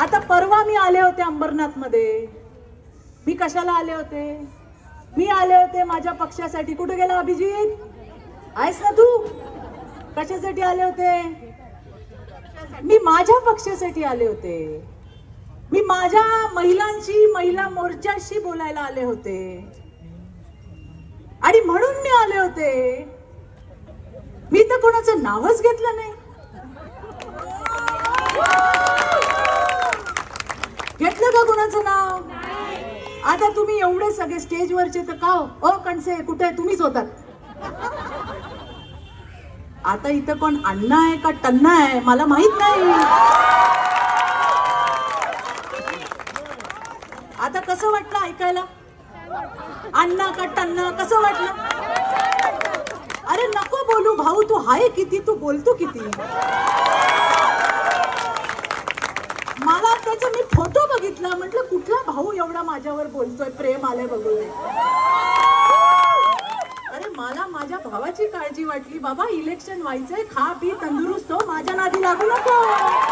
आता परवा मी आले होते अंबरनाथ मध्ये. मी कशाला आले होते? मी आले होते माझ्या पक्षासाठी. कुठे गेला अभिजित? आहेस ना तू? कशासाठी आले होते? मी माझ्या पक्षासाठी आले होते. मी माझ्या महिलांशी, महिला मोर्चाशी बोलायला आले होते आणि म्हणून मी आले होते. मी तर कोणाचं नावच घेतलं नाही. घेतलं का कोणाचं नाव? आता तुम्ही एवढे सगळे स्टेजवरचे तर का ओ कणसे कुठे तुम्हीच होतात. आता इथं कोण अण्णा आहे का टन्ना आहे मला माहित नाही. आता कसं वाटलं ऐकायला? अण्णा का टन्ना कसं वाटलं? अरे नको बोलू भाऊ, तू हाय किती, तू बोलतो किती. मला त्याचा मी फोटो बघितला, म्हटलं कुठला भाऊ एवढा माझ्यावर बोलतोय, प्रेम आलंय बघून. अरे मला माझ्या भावाची काळजी वाटली. बाबा इलेक्शन व्हायचंय, खा पी तंदुरुस्त हो, माझ्या नादी लागू नको.